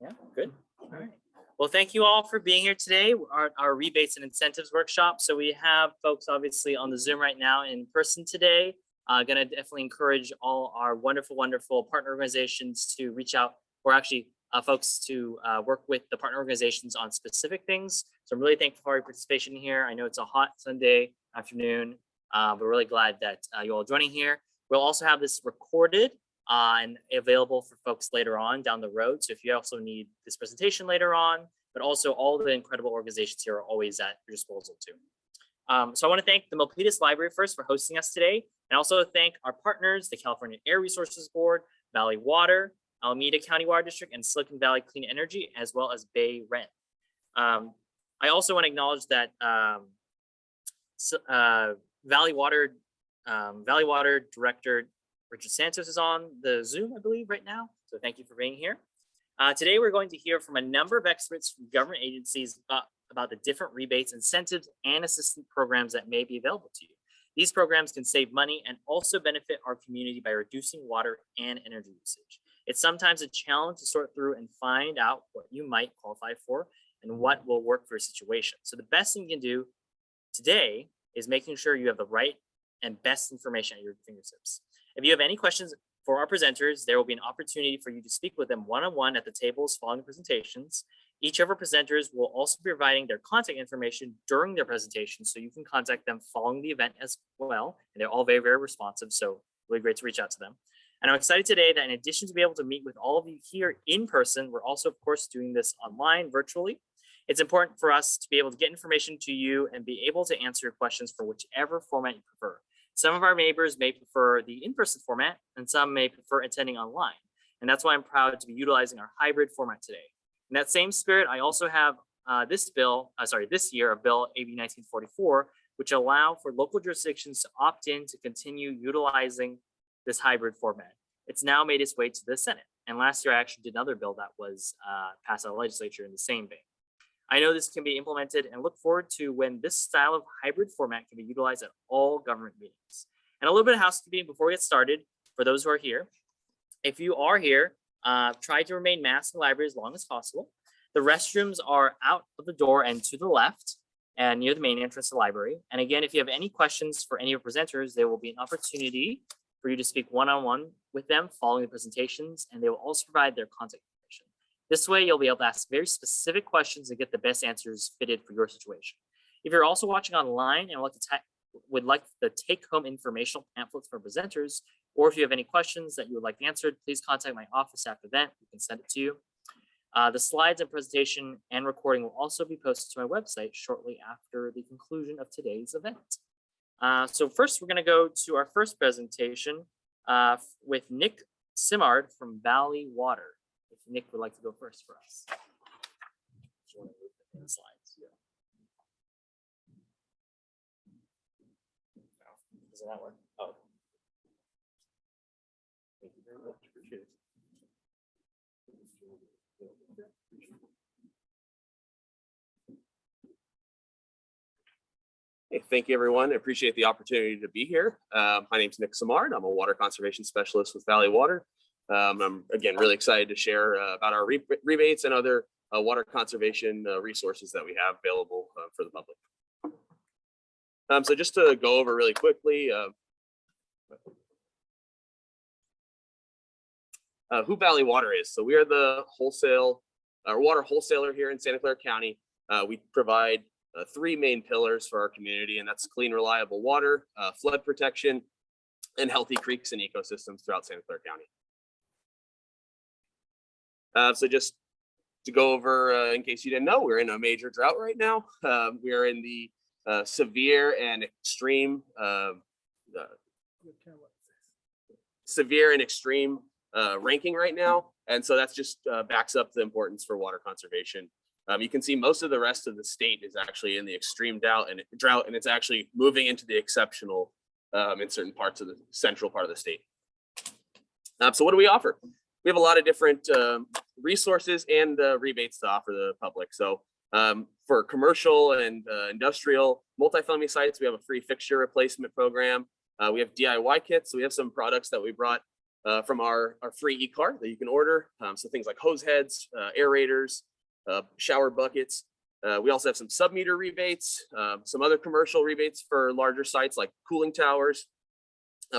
Yeah, good. All right. Well, thank you all for being here today, our rebates and incentives workshop. So we have folks obviously on the Zoom right now in person today. Going to definitely encourage all our wonderful, wonderful partner organizations to reach out, or actually folks to work with the partner organizations on specific things. So I'm really thankful for your participation here. I know it's a hot Sunday afternoon, but we're really glad that you're all joining here. We'll also have this recorded and available for folks later on down the road. So if you also need this presentation later on, but also all the incredible organizations here are always at your disposal too. So I want to thank the Milpitas Library first for hosting us today, and also thank our partners, the California Air Resources Board, Valley Water, Alameda County Water District, and Silicon Valley Clean Energy, as well as BayREN. I also want to acknowledge that Valley Water Director Richard Santos is on the Zoom, I believe, right now. So thank you for being here. Today, we're going to hear from a number of experts from government agencies about the different rebates, incentives, and assistance programs that may be available to you. These programs can save money and also benefit our community by reducing water and energy usage. It's sometimes a challenge to sort through and find out what you might qualify for and what will work for your situation. So the best thing you can do today is making sure you have the right and best information at your fingertips. If you have any questions for our presenters, there will be an opportunity for you to speak with them one-on-one at the tables following the presentations. Each of our presenters will also be providing their contact information during their presentation, so you can contact them following the event as well. And they're all very, very responsive, so really great to reach out to them. And I'm excited today that in addition to be able to meet with all of you here in person, we're also, of course, doing this online virtually. It's important for us to be able to get information to you and be able to answer your questions for whichever format you prefer. Some of our neighbors may prefer the in-person format, and some may prefer attending online. And that's why I'm proud to be utilizing our hybrid format today. In that same spirit, I also have this year, a bill, AB 1944, which allow for local jurisdictions to opt in to continue utilizing this hybrid format. It's now made its way to the Senate. And last year, I actually did another bill that was passed out of the legislature in the same vein. I know this can be implemented and look forward to when this style of hybrid format can be utilized at all government meetings. And a little bit of housekeeping before we get started for those who are here. If you are here, try to remain masked in the library as long as possible. The restrooms are out of the door and to the left and near the main entrance to the library. And again, if you have any questions for any of the presenters, there will be an opportunity for you to speak one-on-one with them following the presentations, and they will also provide their contact information. This way, you'll be able to ask very specific questions and get the best answers fitted for your situation. If you're also watching online and would like the take-home informational pamphlets for presenters, or if you have any questions that you would like answered, please contact my office after the event. We can send it to you. The slides and presentation and recording will also be posted to my website shortly after the conclusion of today's event. So first, we're going to go to our first presentation with Nick Simard from Valley Water. If Nick would like to go first for us. The slides. Yeah. Doesn't that work? Oh. Thank you very much. Appreciate it. Hey, thank you, everyone. I appreciate the opportunity to be here. My name is Nick Simard. I'm a water conservation specialist with Valley Water. I'm, again, really excited to share about our rebates and other water conservation resources that we have available for the public. So just to go over really quickly, who Valley Water is. So we are the water wholesaler here in Santa Clara County. We provide three main pillars for our community, and that's clean, reliable water, flood protection, and healthy creeks and ecosystems throughout Santa Clara County. So just to go over, in case you didn't know, we're in a major drought right now. We are in the severe and extreme ranking right now. And so that's just backs up the importance for water conservation. You can see most of the rest of the state is actually in the extreme drought, and it's actually moving into the exceptional in certain parts of the central part of the state. So what do we offer? We have a lot of different resources and rebates to offer the public. So for commercial and industrial multifamily sites, we have a free fixture replacement program. We have DIY kits. So we have some products that we brought from our free e-cart that you can order. So things like hose heads, aerators, shower buckets. We also have some sub-meter rebates, some other commercial rebates for larger sites like cooling towers.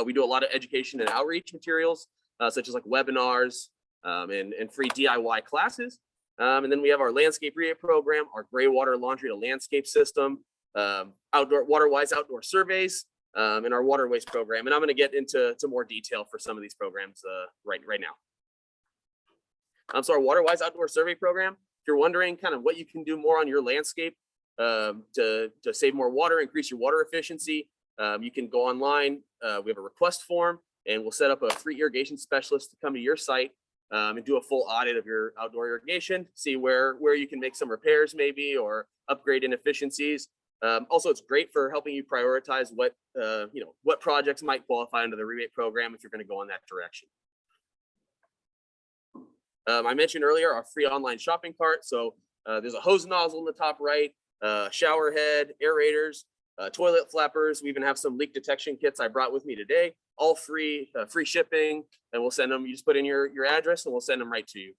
We do a lot of education and outreach materials, such as like webinars and free DIY classes. And then we have our landscape rebate program, our gray water laundry to landscape system, outdoor water-wise outdoor surveys, and our water waste program. And I'm going to get into more detail for some of these programs right now. So our water-wise outdoor survey program, if you're wondering kind of what you can do more on your landscape to save more water, increase your water efficiency, you can go online. We have a request form, and we'll set up a free irrigation specialist to come to your site and do a full audit of your outdoor irrigation, see where you can make some repairs maybe or upgrade inefficiencies. Also, it's great for helping you prioritize what projects might qualify under the rebate program if you're going to go in that direction. I mentioned earlier our free online shopping cart. So there's a hose nozzle in the top right, shower head, aerators, toilet flappers. We even have some leak detection kits I brought with me today, all free shipping, and we'll send them. You just put in your address and we'll send them right to you.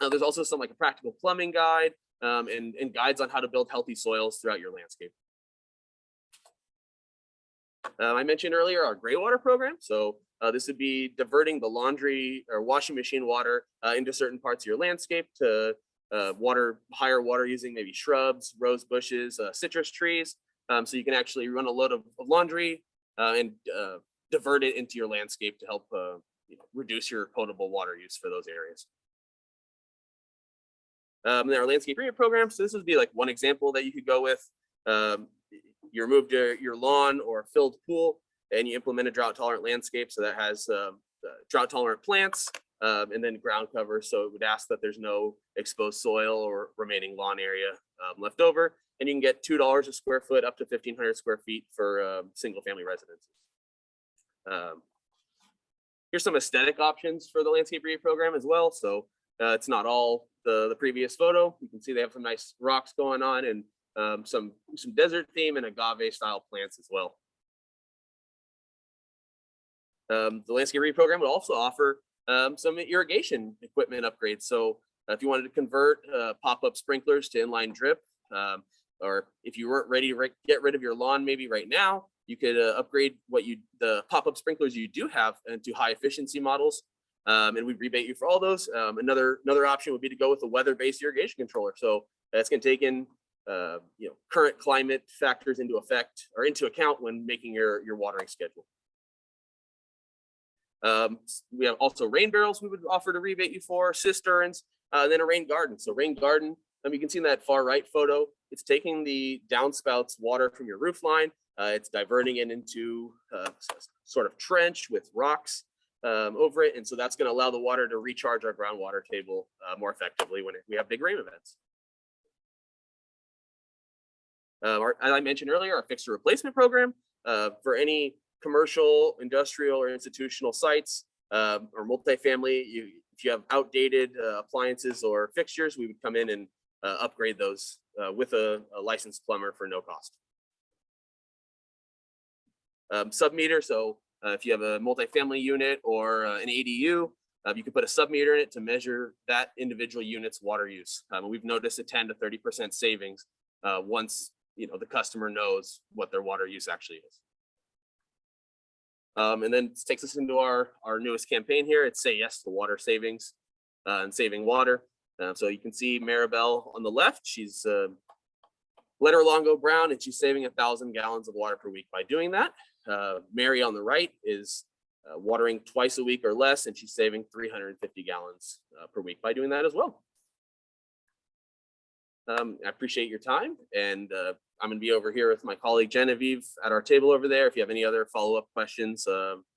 There's also some like a practical plumbing guide and guides on how to build healthy soils throughout your landscape. I mentioned earlier our gray water program. So this would be diverting the laundry or washing machine water into certain parts of your landscape to higher water using maybe shrubs, rose bushes, citrus trees. So you can actually run a load of laundry and divert it into your landscape to help reduce your potable water use for those areas. And then our landscape rebate program. So this would be like one example that you could go with. You remove your lawn or filled pool and you implement a drought tolerant landscape. So that has drought tolerant plants and then ground cover. So it would ask that there's no exposed soil or remaining lawn area left over. And you can get $2 a square foot up to 1,500 square feet for single family residences. Here's some aesthetic options for the landscape rebate program as well. So it's not all the previous photo. You can see they have some nice rocks going on and some desert theme and agave style plants as well. The landscape rebate program would also offer some irrigation equipment upgrades. So if you wanted to convert pop-up sprinklers to inline drip, or if you weren't ready to get rid of your lawn maybe right now, you could upgrade the pop-up sprinklers you do have into high efficiency models, and we'd rebate you for all those. Another option would be to go with a weather-based irrigation controller. So that's going to take in current climate factors into account when making your watering schedule. We have also rain barrels we would offer to rebate you for, cisterns, and then a rain garden. So rain garden, you can see in that far right photo, it's taking the downspouts water from your roof line. It's diverting it into sort of trench with rocks over it. And so that's going to allow the water to recharge our groundwater table more effectively when we have big rain events. As I mentioned earlier, our fixture replacement program for any commercial, industrial, or institutional sites or multifamily, if you have outdated appliances or fixtures, we would come in and upgrade those with a licensed plumber for no cost. Sub-meter, so if you have a multifamily unit or an ADU, you can put a sub-meter in it to measure that individual unit's water use. We've noticed a 10 to 30% savings once the customer knows what their water use actually is. And then this takes us into our newest campaign here. It's Say Yes to Water Savings and Saving Water. So you can see Maribel on the left. She's let her lawn go brown and she's saving 1,000 gallons of water per week by doing that. Mary on the right is watering twice a week or less, and she's saving 350 gallons per week by doing that as well. I appreciate your time, and I'm going to be over here with my colleague Genevieve at our table over there. If you have any other follow-up questions,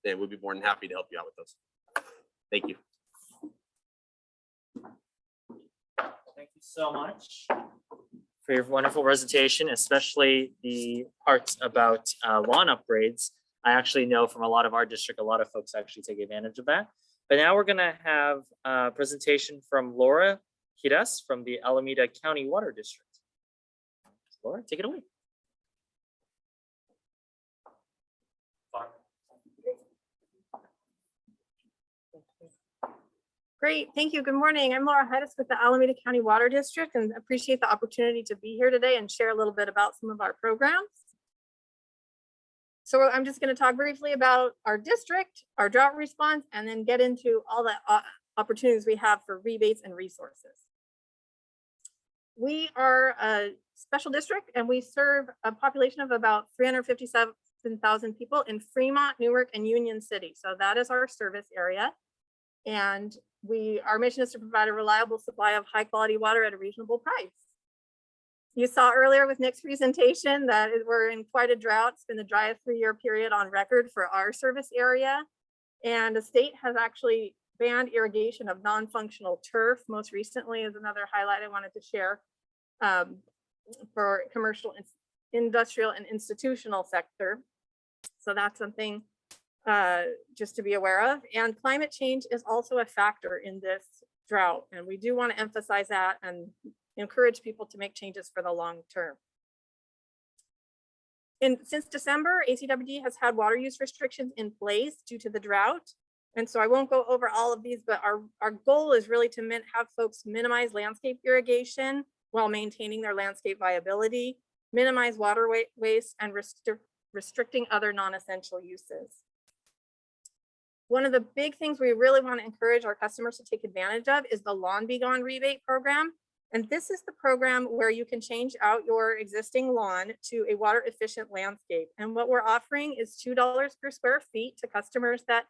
then we'd be more than happy to help you out with those. Thank you. Thank you so much for your wonderful presentation, especially the parts about lawn upgrades. I actually know from a lot of our district, a lot of folks actually take advantage of that. But now we're going to have a presentation from Laura Kiras from the Alameda County Water District. Laura, take it away. Great, thank you. Good morning. I'm Laura Hedis with the Alameda County Water District and appreciate the opportunity to be here today and share a little bit about some of our programs. So I'm just going to talk briefly about our district, our drought response, and then get into all the opportunities we have for rebates and resources. We are a special district and we serve a population of about 357,000 people in Fremont, Newark, and Union City. So that is our service area. And our mission is to provide a reliable supply of high quality water at a reasonable price. You saw earlier with Nick's presentation that we're in quite a drought. It's been the driest 3-year period on record for our service area. And the state has actually banned irrigation of non-functional turf. Most recently is another highlight I wanted to share for commercial, industrial, and institutional sector. So that's something just to be aware of. And climate change is also a factor in this drought. And we do want to emphasize that and encourage people to make changes for the long term. Since December, ACWD has had water use restrictions in place due to the drought. And so I won't go over all of these, but our goal is really to have folks minimize landscape irrigation while maintaining their landscape viability, minimize water waste, and restricting other non-essential uses. One of the big things we really want to encourage our customers to take advantage of is the Lawn Be Gone rebate program. And this is the program where you can change out your existing lawn to a water efficient landscape. And what we're offering is $2 per square feet to customers that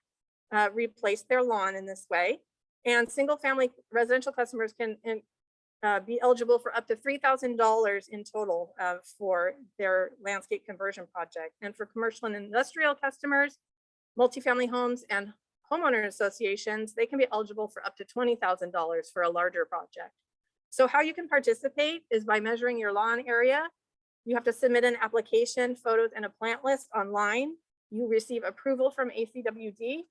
replace their lawn in this way. And single family residential customers can be eligible for up to $3,000 in total for their landscape conversion project. And for commercial and industrial customers, multifamily homes and homeowner associations, they can be eligible for up to $20,000 for a larger project. So how you can participate is by measuring your lawn area. You have to submit an application, photos, and a plant list online. You receive approval from ACWD,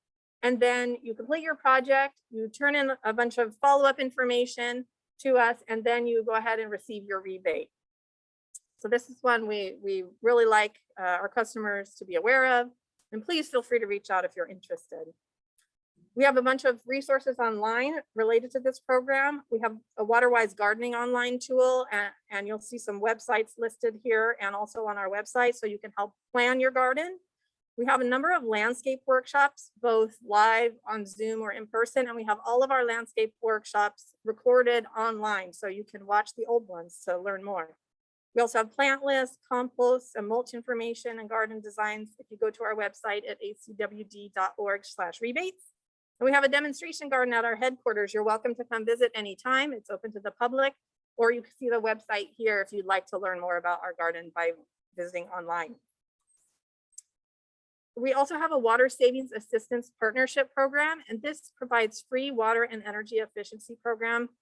and then you complete your project. You turn in a bunch of follow-up information to us, and then you go ahead and receive your rebate. So this is one we really like our customers to be aware of, and please feel free to reach out if you're interested. We have a bunch of resources online related to this program. We have a WaterWise gardening online tool, and you'll see some websites listed here and also on our website, so you can help plan your garden. We have a number of landscape workshops, both live on Zoom or in person, and we have all of our landscape workshops recorded online, so you can watch the old ones to learn more. We also have plant lists, compost, and mulch information and garden designs if you go to our website at acwd.org/rebates. And we have a demonstration garden at our headquarters. You're welcome to come visit anytime. It's open to the public, or you can see the website here if you'd like to learn more about our garden by visiting online. We also have a water savings assistance partnership program, and this provides free water and energy efficiency program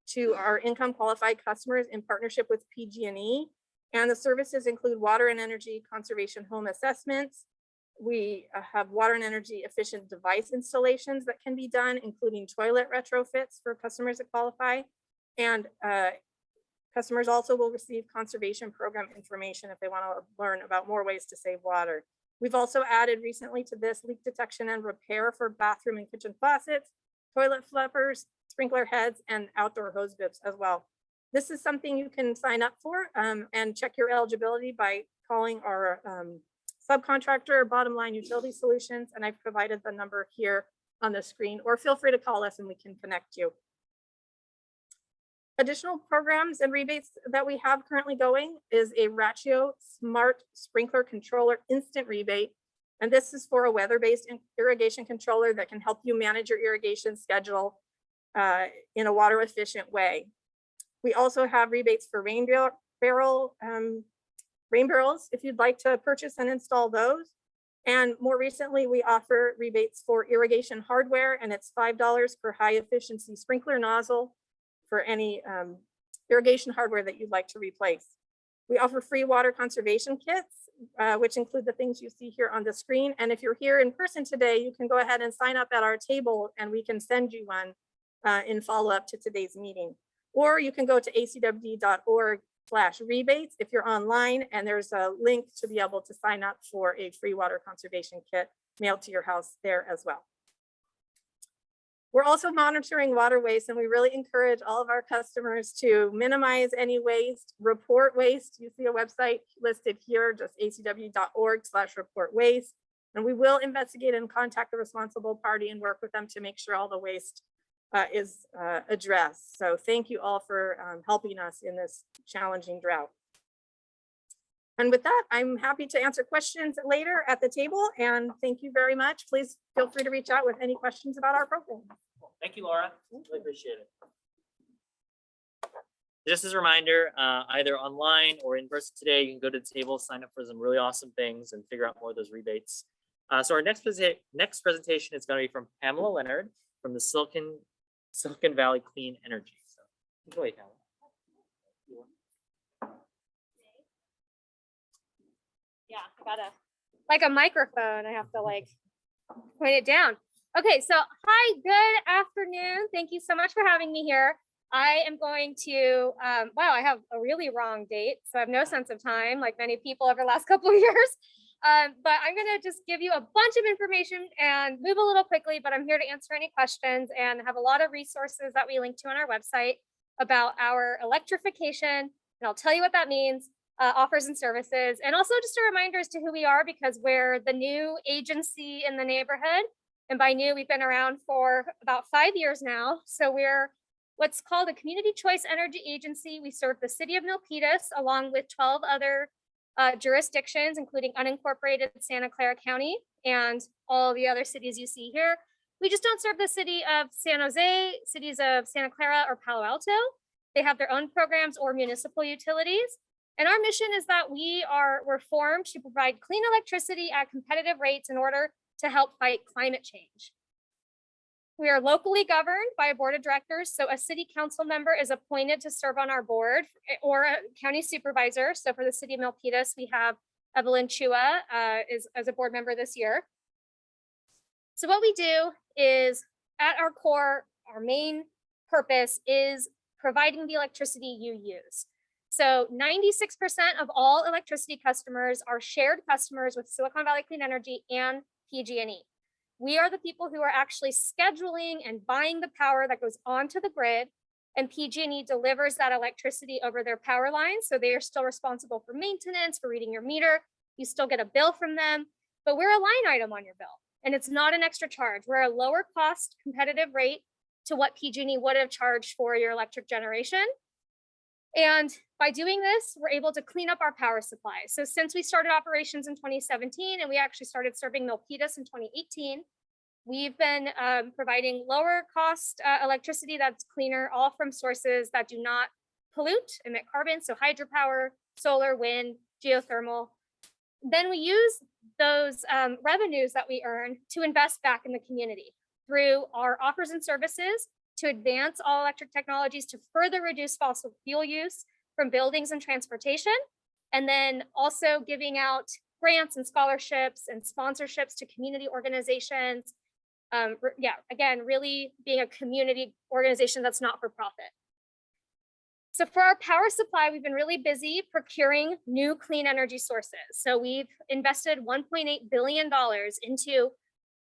to our income qualified customers in partnership with PG&E. And the services include water and energy conservation home assessments. We have water and energy efficient device installations that can be done, including toilet retrofits for customers that qualify. And customers also will receive conservation program information if they want to learn about more ways to save water. We've also added recently to this leak detection and repair for bathroom and kitchen faucets, toilet flippers, sprinkler heads, and outdoor hose bibs as well. This is something you can sign up for and check your eligibility by calling our subcontractor, Bottom Line Utility Solutions, and I've provided the number here on the screen, or feel free to call us and we can connect you. Additional programs and rebates that we have currently going is a Ratio Smart Sprinkler Controller Instant Rebate. And this is for a weather-based irrigation controller that can help you manage your irrigation schedule in a water efficient way. We also have rebates for rain barrels if you'd like to purchase and install those. And more recently, we offer rebates for irrigation hardware, and it's $5 per high efficiency sprinkler nozzle for any irrigation hardware that you'd like to replace. We offer free water conservation kits, which include the things you see here on the screen. And if you're here in person today, you can go ahead and sign up at our table and we can send you one in follow-up to today's meeting. Or you can go to acwd.org/rebates if you're online, and there's a link to be able to sign up for a free water conservation kit mailed to your house there as well. We're also monitoring water waste, and we really encourage all of our customers to minimize any waste, report waste. You see a website listed here, just acwd.org/report waste. And we will investigate and contact the responsible party and work with them to make sure all the waste is addressed. So thank you all for helping us in this challenging drought. And with that, I'm happy to answer questions later at the table. And thank you very much. Please feel free to reach out with any questions about our program. Thank you, Laura. Really appreciate it. Just as a reminder, either online or in person today, you can go to the table, sign up for some really awesome things and figure out more of those rebates. So our next presentation is going to be from Pamela Leonard from the Silicon Valley Clean Energy. So enjoy, Pamela. Yeah, I got like a microphone. I have to like point it down. Okay, so hi, good afternoon. Thank you so much for having me here. I am going to, wow, I have a really wrong date, so I have no sense of time, like many people over the last couple of years. But I'm gonna just give you a bunch of information and move a little quickly, but I'm here to answer any questions and have a lot of resources that we link to on our website about our electrification, and I'll tell you what that means, offers and services, and also just a reminder as to who we are, because we're the new agency in the neighborhood. And by new, we've been around for about 5 years now. So we're what's called a community choice energy agency. We serve the city of Milpitas along with 12 other jurisdictions, including unincorporated Santa Clara County and all the other cities you see here. We just don't serve the city of San Jose, cities of Santa Clara or Palo Alto. They have their own programs or municipal utilities. And our mission is that we're formed to provide clean electricity at competitive rates in order to help fight climate change. We are locally governed by a board of directors. So a city council member is appointed to serve on our board, or a county supervisor. So for the city of Milpitas, we have Evelyn Chua as a board member this year. So what we do is, at our core, our main purpose is providing the electricity you use. So 96% of all electricity customers are shared customers with Silicon Valley Clean Energy and PG&E. We are the people who are actually scheduling and buying the power that goes onto the grid, and PG&E delivers that electricity over their power lines. So they are still responsible for maintenance, for reading your meter. You still get a bill from them, but we're a line item on your bill, and it's not an extra charge. We're a lower cost competitive rate to what PG&E would have charged for your electric generation. And by doing this, we're able to clean up our power supply. So since we started operations in 2017, and we actually started serving Milpitas in 2018, we've been providing lower cost electricity that's cleaner, all from sources that do not pollute, emit carbon. So hydropower, solar, wind, geothermal. Then we use those revenues that we earn to invest back in the community through our offers and services, to advance all electric technologies to further reduce fossil fuel use from buildings and transportation, and then also giving out grants and scholarships and sponsorships to community organizations. Again, really being a community organization that's not for profit. So for our power supply, we've been really busy procuring new clean energy sources. So we've invested $1.8 billion into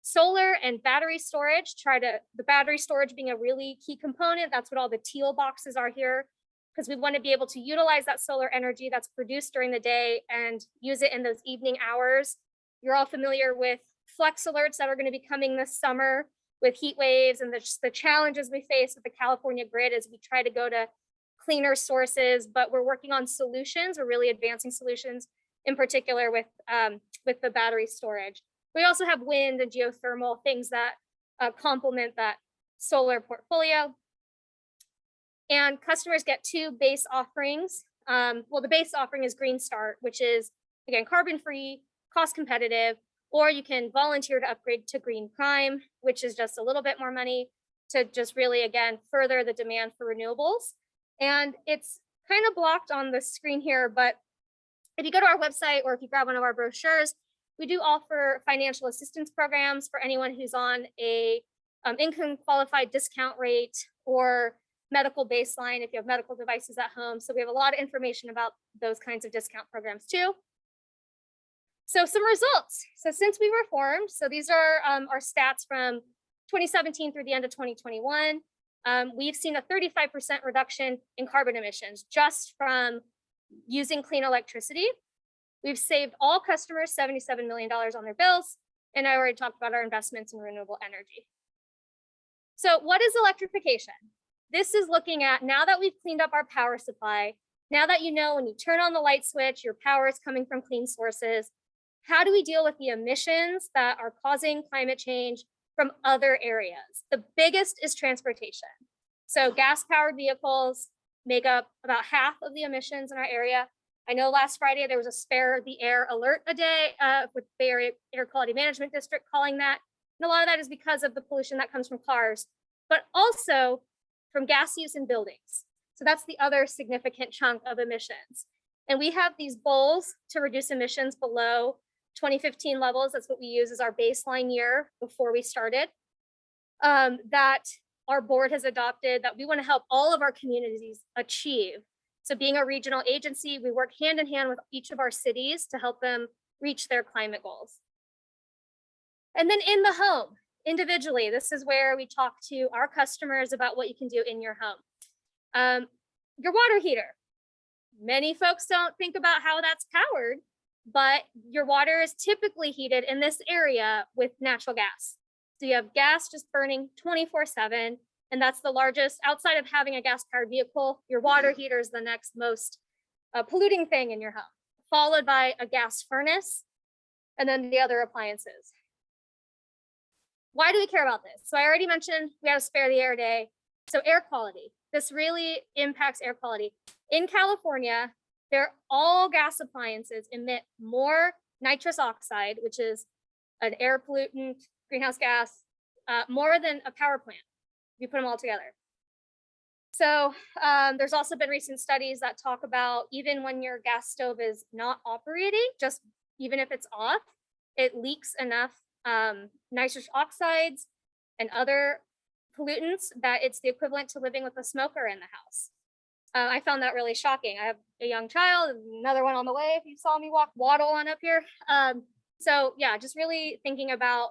solar and battery storage, the battery storage being a really key component. That's what all the teal boxes are here, because we want to be able to utilize that solar energy that's produced during the day and use it in those evening hours. You're all familiar with flex alerts that are going to be coming this summer with heat waves, and the challenges we face with the California grid as we try to go to cleaner sources, but we're working on solutions. We're really advancing solutions, in particular with the battery storage. We also have wind and geothermal, things that complement that solar portfolio. And customers get two base offerings. Well, the base offering is Green Start, which is, again, carbon-free, cost competitive, or you can volunteer to upgrade to Green Prime, which is just a little bit more money to just really, again, further the demand for renewables. And it's kind of blocked on the screen here, but if you go to our website or if you grab one of our brochures, we do offer financial assistance programs for anyone who's on a income qualified discount rate or medical baseline if you have medical devices at home. So we have a lot of information about those kinds of discount programs too. So some results. So since we were formed, so these are our stats from 2017 through the end of 2021, we've seen a 35% reduction in carbon emissions just from using clean electricity. We've saved all customers $77 million on their bills. And I already talked about our investments in renewable energy. So what is electrification? This is looking at, now that we've cleaned up our power supply, now that you know when you turn on the light switch, your power is coming from clean sources, how do we deal with the emissions that are causing climate change from other areas? The biggest is transportation. So gas-powered vehicles make up about half of the emissions in our area. I know last Friday there was a Spare the Air alert a day with BayREN Air Quality Management District calling that. And a lot of that is because of the pollution that comes from cars, but also from gas use in buildings. So that's the other significant chunk of emissions. And we have these goals to reduce emissions below 2015 levels. That's what we use as our baseline year before we started. That our board has adopted, that we want to help all of our communities achieve. So being a regional agency, we work hand in hand with each of our cities to help them reach their climate goals. And then in the home, individually, this is where we talk to our customers about what you can do in your home. Your water heater. Many folks don't think about how that's powered, but your water is typically heated in this area with natural gas. So you have gas just burning 24/7, and that's the largest, outside of having a gas-powered vehicle, your water heater is the next most polluting thing in your home, followed by a gas furnace, and then the other appliances. Why do we care about this? So I already mentioned we have a Spare the Air Day. So air quality, this really impacts air quality. In California, all gas appliances emit more nitrous oxide, which is an air pollutant, greenhouse gas, more than a power plant. You put them all together. So there's also been recent studies that talk about even when your gas stove is not operating, just even if it's off, it leaks enough nitrous oxides and other pollutants that it's the equivalent to living with a smoker in the house. I found that really shocking. I have a young child, another one on the way if you saw me waddle on up here. So yeah, just really thinking about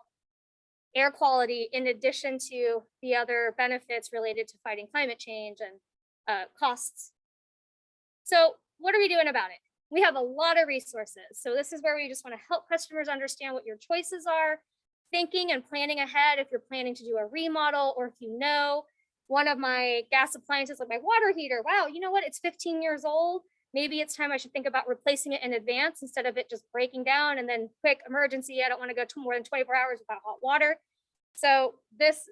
air quality in addition to the other benefits related to fighting climate change and costs. So what are we doing about it? We have a lot of resources. So this is where we just want to help customers understand what your choices are, thinking and planning ahead if you're planning to do a remodel, or if you know one of my gas appliances like my water heater, wow, you know what, it's 15 years old. Maybe it's time I should think about replacing it in advance instead of it just breaking down and then quick emergency. I don't want to go to more than 24 hours without hot water. So this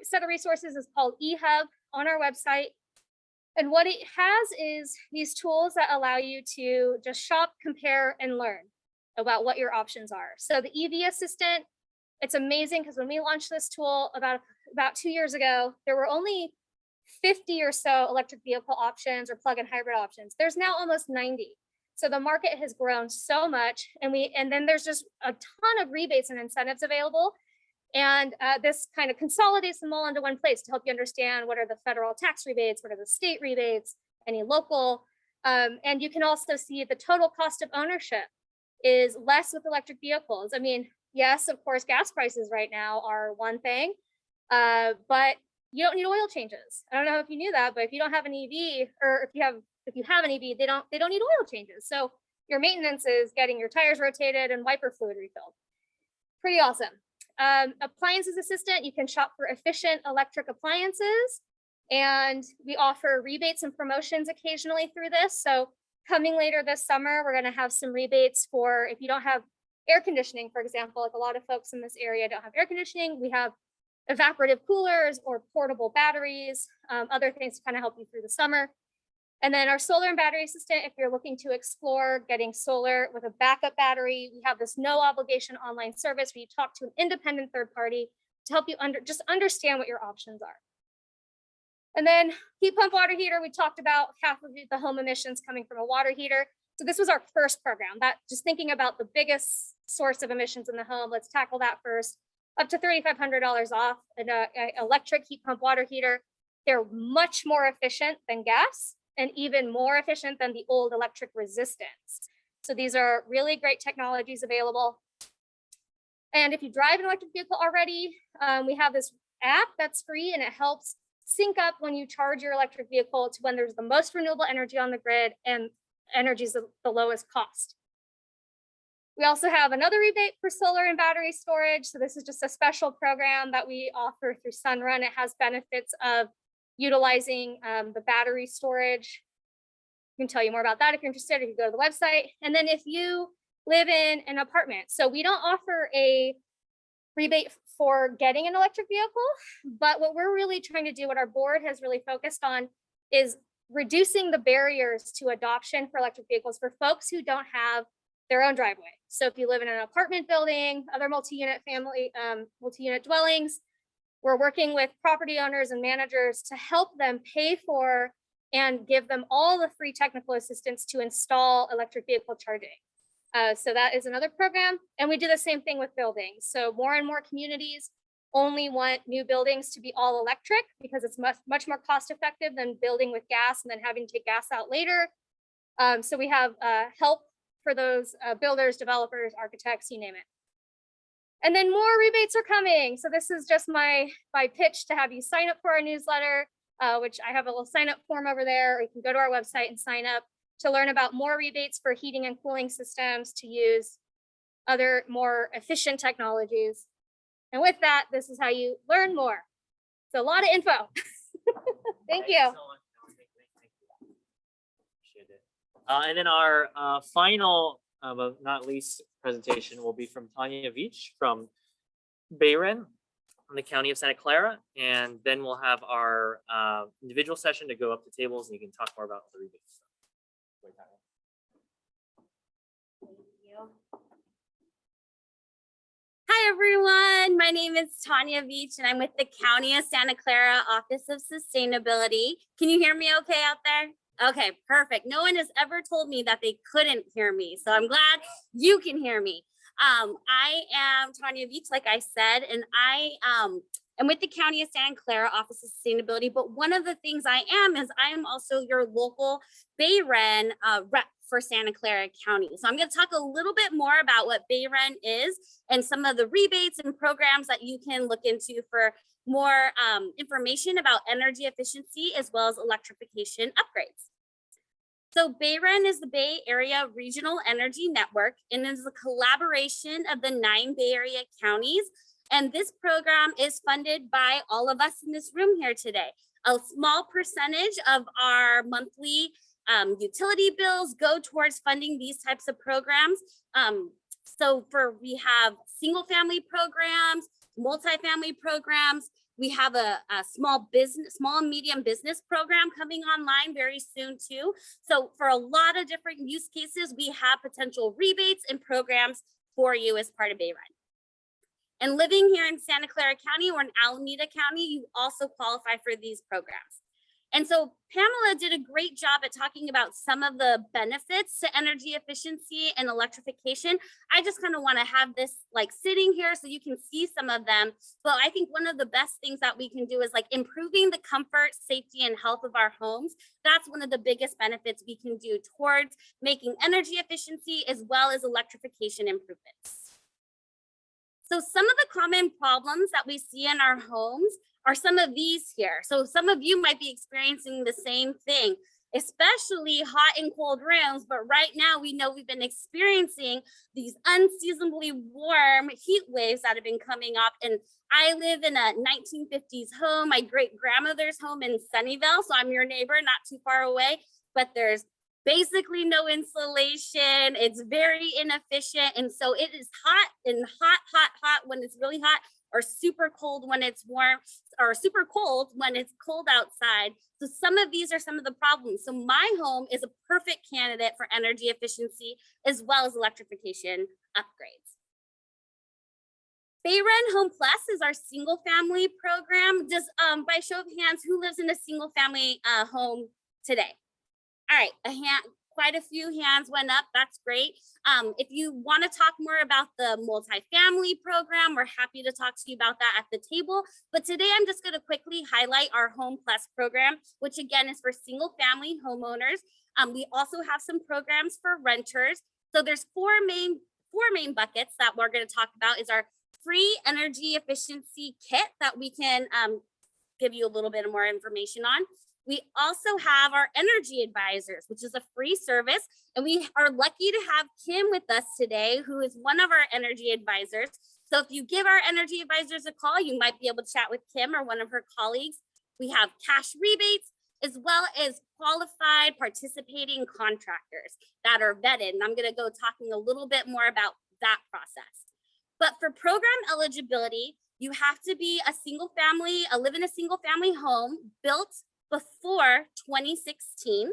set of resources is called eHub on our website. And what it has is these tools that allow you to just shop, compare, and learn about what your options are. So the EV Assistant, it's amazing because when we launched this tool about 2 years ago, there were only 50 or so electric vehicle options or plug-in hybrid options. There's now almost 90. So the market has grown so much, and then there's just a ton of rebates and incentives available. And this kind of consolidates them all into one place to help you understand what are the federal tax rebates, what are the state rebates, any local. And you can also see the total cost of ownership is less with electric vehicles. I mean, yes, of course, gas prices right now are one thing, but you don't need oil changes. I don't know if you knew that, but if you don't have an EV, or if you have an EV, they don't need oil changes. So your maintenance is getting your tires rotated and wiper fluid refilled. Pretty awesome. Appliances Assistant, you can shop for efficient electric appliances, and we offer rebates and promotions occasionally through this. So coming later this summer, we're going to have some rebates for if you don't have air conditioning, for example, like a lot of folks in this area don't have air conditioning. We have evaporative coolers or portable batteries, other things to kind of help you through the summer. And then our solar and battery assistant, if you're looking to explore getting solar with a backup battery, we have this no obligation online service where you talk to an independent third party to help you just understand what your options are. And then heat pump water heater, we talked about half of the home emissions coming from a water heater. So this was our first program, that just thinking about the biggest source of emissions in the home. Let's tackle that first. Up to $3,500 off an electric heat pump water heater. They're much more efficient than gas, and even more efficient than the old electric resistance. So these are really great technologies available. And if you drive an electric vehicle already, we have this app that's free, and it helps sync up when you charge your electric vehicle to when there's the most renewable energy on the grid and energy is the lowest cost. We also have another rebate for solar and battery storage. So this is just a special program that we offer through Sunrun. It has benefits of utilizing the battery storage. I can tell you more about that if you're interested, if you go to the website. And then if you live in an apartment, so we don't offer a rebate for getting an electric vehicle, but what we're really trying to do, what our board has really focused on, is reducing the barriers to adoption for electric vehicles for folks who don't have their own driveway. So if you live in an apartment building, other multi-unit dwellings, we're working with property owners and managers to help them pay for and give them all the free technical assistance to install electric vehicle charging. So that is another program. And we do the same thing with buildings. So more and more communities only want new buildings to be all electric because it's much more cost effective than building with gas and then having to take gas out later. So we have help for those builders, developers, architects, you name it. And then more rebates are coming. So this is just my pitch to have you sign up for our newsletter, which I have a little sign up form over there, or you can go to our website and sign up to learn about more rebates for heating and cooling systems, to use other more efficient technologies. And with that, this is how you learn more. So a lot of info. Thank you. So much. Appreciate it. And then our final, but not least, presentation will be from Tanya Veach from BayREN in the County of Santa Clara. And then we'll have our individual session to go up to tables and you can talk more about the rebates. Thank you. Hi, everyone. My name is Tanya Veach, and I'm with the County of Santa Clara Office of Sustainability. Can you hear me okay out there? Okay, perfect. No one has ever told me that they couldn't hear me, so I'm glad you can hear me. I am Tanya Veach, like I said, and I am with the County of Santa Clara Office of Sustainability, but one of the things I am also your local BayREN rep for Santa Clara County. So I'm going to talk a little bit more about what BayREN is and some of the rebates and programs that you can look into for more information about energy efficiency as well as electrification upgrades. So BayREN is the Bay Area Regional Energy Network, and is a collaboration of the 9 Bay Area counties. And this program is funded by all of us in this room here today. A small percentage of our monthly utility bills go towards funding these types of programs. We have single family programs, multifamily programs. We have a small and medium business program coming online very soon too. So for a lot of different use cases, we have potential rebates and programs for you as part of BayREN. And living here in Santa Clara County or in Alameda County, you also qualify for these programs. And so Pamela did a great job at talking about some of the benefits to energy efficiency and electrification. I just kind of want to have this like sitting here so you can see some of them. But I think one of the best things that we can do is like improving the comfort, safety, and health of our homes. That's one of the biggest benefits we can do towards making energy efficiency as well as electrification improvements. So some of the common problems that we see in our homes are some of these here. So some of you might be experiencing the same thing, especially hot and cold rooms. But right now we know we've been experiencing these unseasonably warm heat waves that have been coming up. And I live in a 1950s home, my great grandmother's home in Sunnyvale. So I'm your neighbor, not too far away, but there's basically no insulation. It's very inefficient. And so it is hot and hot when it's really hot, or super cold when it's warm, or super cold when it's cold outside. So some of these are some of the problems. So my home is a perfect candidate for energy efficiency as well as electrification upgrades. BayREN Home Plus is our single family program. Just by show of hands, who lives in a single family home today? All right, quite a few hands went up. That's great. If you want to talk more about the multifamily program, we're happy to talk to you about that at the table. But today I'm just going to quickly highlight our Home Plus program, which again is for single family homeowners. We also have some programs for renters. So there's four main buckets that we're going to talk about. Is our free energy efficiency kit that we can give you a little bit more information on. We also have our energy advisors, which is a free service. And we are lucky to have Kim with us today, who is one of our energy advisors. So if you give our energy advisors a call, you might be able to chat with Kim or one of her colleagues. We have cash rebates, as well as qualified participating contractors that are vetted. And I'm going to go talking a little bit more about that process. But for program eligibility, you have to be live in a single family home built before 2016.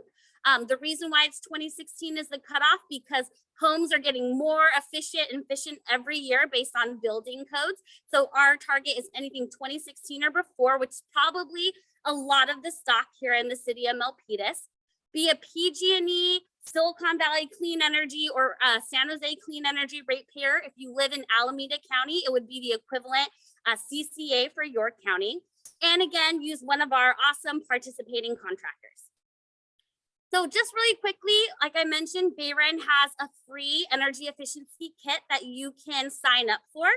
The reason why it's 2016 is the cutoff because homes are getting more efficient every year based on building codes. So our target is anything 2016 or before, which is probably a lot of the stock here in the city of Milpitas. Be a PG&E, Silicon Valley Clean Energy, or San Jose Clean Energy ratepayer. If you live in Alameda County, it would be the equivalent CCA for your county. And again, use one of our awesome participating contractors. So just really quickly, like I mentioned, BayREN has a free energy efficiency kit that you can sign up for.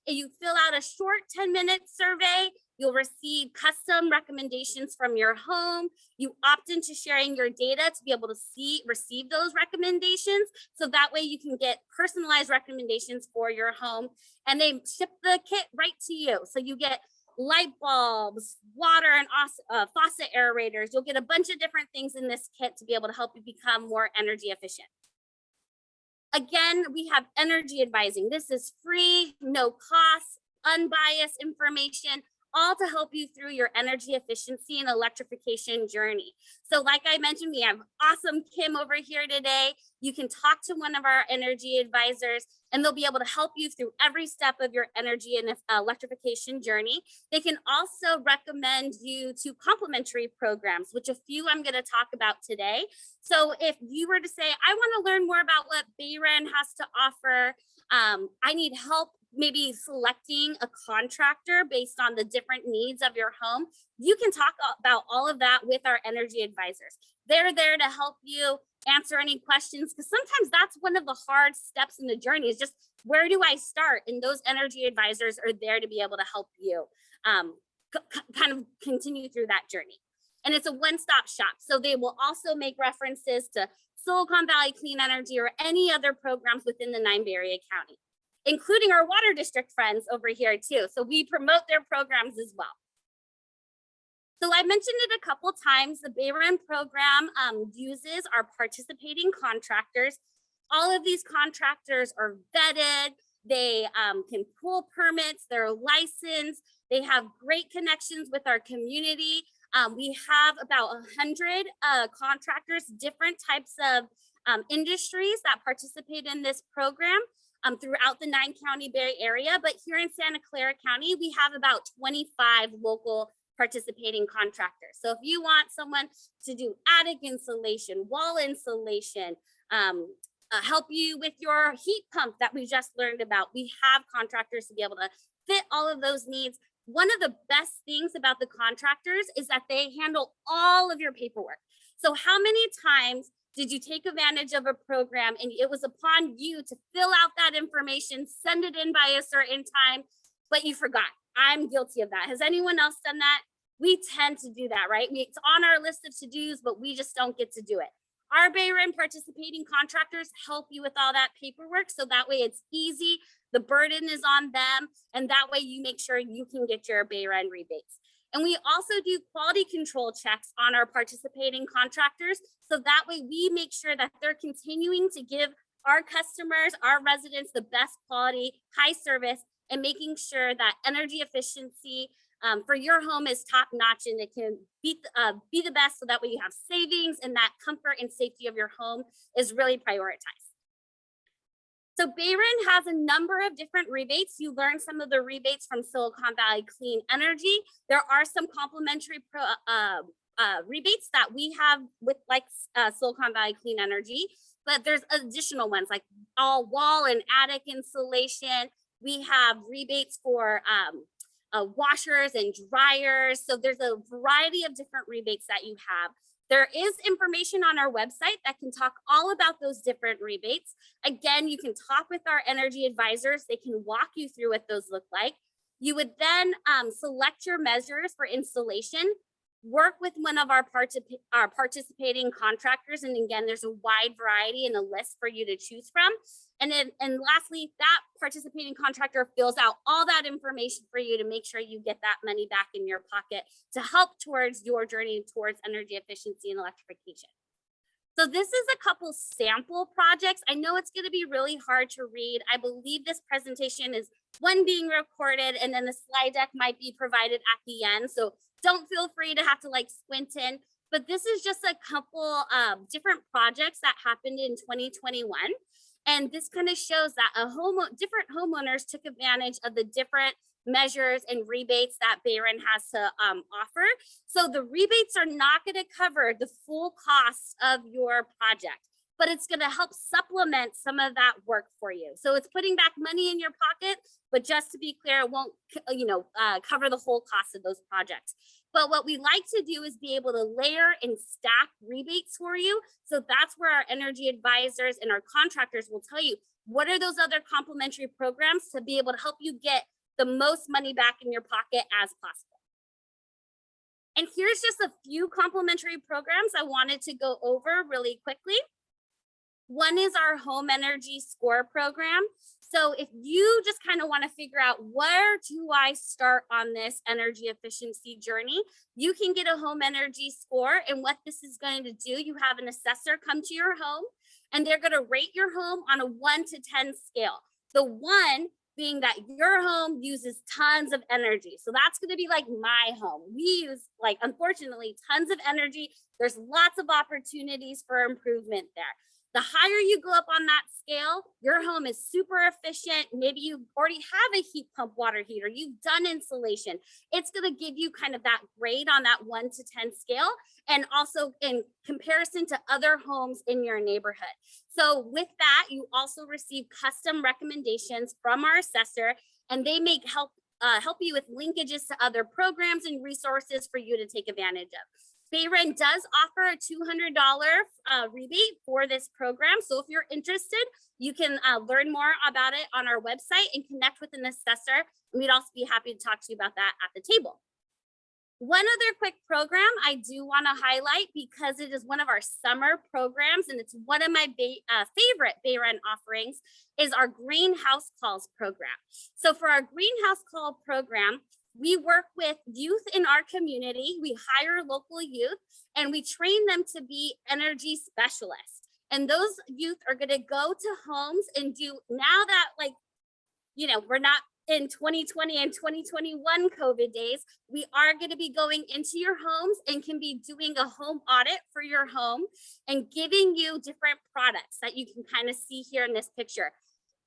If you fill out a short 10-minute survey, you'll receive custom recommendations from your home. You opt into sharing your data to be able to receive those recommendations. So that way you can get personalized recommendations for your home, and they ship the kit right to you. So you get light bulbs, water and faucet aerators. You'll get a bunch of different things in this kit to be able to help you become more energy efficient. Again, we have energy advising. This is free, no cost, unbiased information, all to help you through your energy efficiency and electrification journey. So like I mentioned, we have awesome Kim over here today. You can talk to one of our energy advisors and they'll be able to help you through every step of your energy and electrification journey. They can also recommend you to complementary programs, which a few I'm going to talk about today. So if you were to say, I want to learn more about what BayREN has to offer, I need help maybe selecting a contractor based on the different needs of your home, you can talk about all of that with our energy advisors. They're there to help you answer any questions, because sometimes that's one of the hard steps in the journey is just, where do I start? And those energy advisors are there to be able to help you kind of continue through that journey. And it's a one-stop shop. So they will also make references to Silicon Valley Clean Energy or any other programs within the 9 Bay Area County, including our water district friends over here too. So we promote their programs as well. So I mentioned it a couple times, the BayREN program uses our participating contractors. All of these contractors are vetted. They can pull permits, they're licensed. They have great connections with our community. We have about 100 contractors, different types of industries that participate in this program throughout the 9-county Bay Area. But here in Santa Clara County, we have about 25 local participating contractors. So if you want someone to do attic insulation, wall insulation, help you with your heat pump that we just learned about, we have contractors to be able to fit all of those needs. One of the best things about the contractors is that they handle all of your paperwork. So how many times did you take advantage of a program and it was upon you to fill out that information, send it in by a certain time, but you forgot? I'm guilty of that. Has anyone else done that? We tend to do that, right? It's on our list of to-dos, but we just don't get to do it. Our BayREN participating contractors help you with all that paperwork, so that way it's easy, the burden is on them, and that way you make sure you can get your BayREN rebates. And we also do quality control checks on our participating contractors, so that way we make sure that they're continuing to give our customers, our residents, the best quality, high service, and making sure that energy efficiency for your home is top notch and it can be the best, so that way you have savings and that comfort and safety of your home is really prioritized. So BayREN has a number of different rebates. You learned some of the rebates from Silicon Valley Clean Energy. There are some complimentary rebates that we have with Silicon Valley Clean Energy, but there's additional ones like all wall and attic insulation. We have rebates for washers and dryers. So there's a variety of different rebates that you have. There is information on our website that can talk all about those different rebates. Again, you can talk with our energy advisors. They can walk you through what those look like. You would then select your measures for installation, work with one of our participating contractors. And again, there's a wide variety and a list for you to choose from. And lastly, that participating contractor fills out all that information for you to make sure you get that money back in your pocket to help towards your journey towards energy efficiency and electrification. So this is a couple sample projects. I know it's going to be really hard to read. I believe this presentation is one being recorded, and then the slide deck might be provided at the end. So don't feel free to have to like squint in, but this is just a couple different projects that happened in 2021. And this kind of shows that different homeowners took advantage of the different measures and rebates that BayREN has to offer. So the rebates are not going to cover the full cost of your project, but it's going to help supplement some of that work for you. So it's putting back money in your pocket, but just to be clear, it won't cover the whole cost of those projects. But what we like to do is be able to layer and stack rebates for you. So that's where our energy advisors and our contractors will tell you what are those other complementary programs to be able to help you get the most money back in your pocket as possible. And here's just a few complementary programs I wanted to go over really quickly. One is our home energy score program. So if you just kind of want to figure out where do I start on this energy efficiency journey, you can get a home energy score. And what this is going to do, you have an assessor come to your home and they're going to rate your home on a 1 to 10 scale. The 1 being that your home uses tons of energy. So that's going to be like my home. We use, like, unfortunately, tons of energy. There's lots of opportunities for improvement there. The higher you go up on that scale, your home is super efficient. Maybe you already have a heat pump water heater. You've done insulation. It's going to give you kind of that grade on that 1 to 10 scale, and also in comparison to other homes in your neighborhood. So with that, you also receive custom recommendations from our assessor, and they help you with linkages to other programs and resources for you to take advantage of. BayREN does offer a $200 rebate for this program. So if you're interested, you can learn more about it on our website and connect with an assessor. And we'd also be happy to talk to you about that at the table. One other quick program I do want to highlight, because it is one of our summer programs and it's one of my favorite BayREN offerings, is our Greenhouse Calls program. So for our Greenhouse Call program, we work with youth in our community. We hire local youth and we train them to be energy specialists. And those youth are going to go to homes and do, now that, like, we're not in 2020 and 2021 COVID days, we are going to be going into your homes and can be doing a home audit for your home and giving you different products that you can kind of see here in this picture.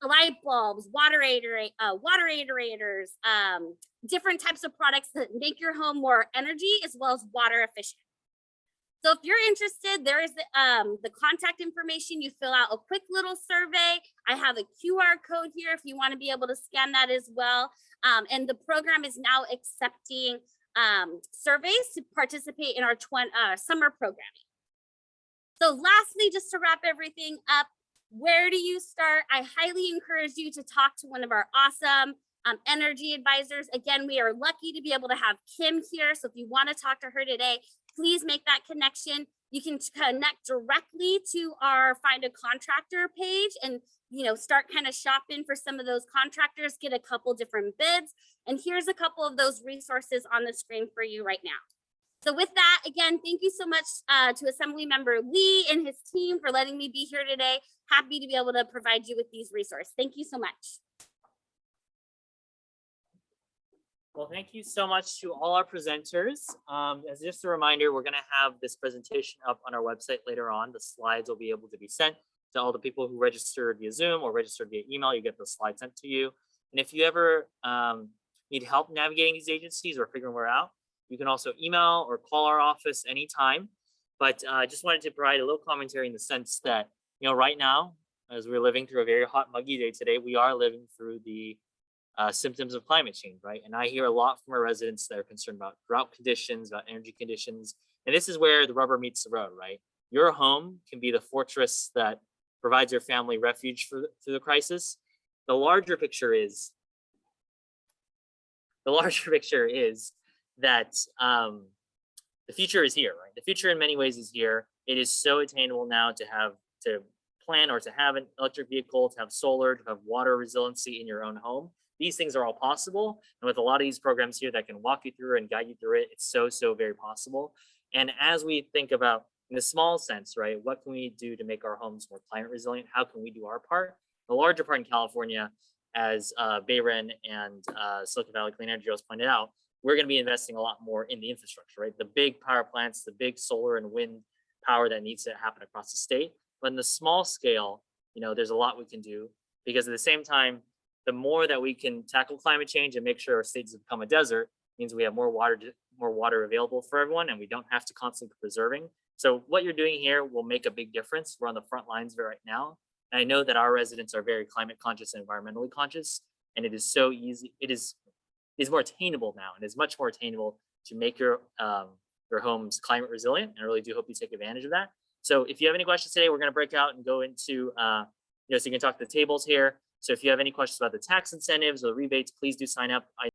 Light bulbs, water aerators, different types of products that make your home more energy as well as water efficient. So if you're interested, there is the contact information. You fill out a quick little survey. I have a QR code here if you want to be able to scan that as well. And the program is now accepting surveys to participate in our summer programming. So lastly, just to wrap everything up, where do you start? I highly encourage you to talk to one of our awesome energy advisors. Again, we are lucky to be able to have Kim here. So if you want to talk to her today, please make that connection. You can connect directly to our Find a Contractor page and start kind of shopping for some of those contractors, get a couple different bids. And here's a couple of those resources on the screen for you right now. So with that, again, thank you so much to Assemblymember Lee and his team for letting me be here today. Happy to be able to provide you with these resources. Thank you so much. Well, thank you so much to all our presenters. As just a reminder, we're going to have this presentation up on our website later on. The slides will be able to be sent to all the people who registered via Zoom or registered via email. You get the slides sent to you. And if you ever need help navigating these agencies or figuring them out, you can also email or call our office anytime. But I just wanted to provide a little commentary in the sense that, right now, as we're living through a very hot, muggy day today, we are living through the symptoms of climate change, right? And I hear a lot from our residents that are concerned about drought conditions, about energy conditions, And this is where the rubber meets the road, right? Your home can be the fortress that provides your family refuge through the crisis. The larger picture is that the future is here, right? The future in many ways is here. It is so attainable now to plan or to have an electric vehicle, to have solar, to have water resiliency in your own home. These things are all possible. And with a lot of these programs here that can walk you through and guide you through it, it's so very possible. And as we think about in the small sense, right, what can we do to make our homes more climate resilient? How can we do our part? The larger part in California, as BayREN and Silicon Valley Clean Energy just pointed out, we're going to be investing a lot more in the infrastructure, right? The big power plants, the big solar and wind power that needs to happen across the state. But in the small scale, there's a lot we can do, because at the same time, the more that we can tackle climate change and make sure our states become a desert means we have more water available for everyone, and we don't have to constantly preserving. So what you're doing here will make a big difference. We're on the front lines right now. And I know that our residents are very climate conscious and environmentally conscious, and it is so easy. It is more attainable now, and is much more attainable to make your homes climate resilient. And I really do hope you take advantage of that. So if you have any questions today, we're going to break out and go into, so you can talk to the tables here. So if you have any questions about the tax incentives or the rebates, please do sign up.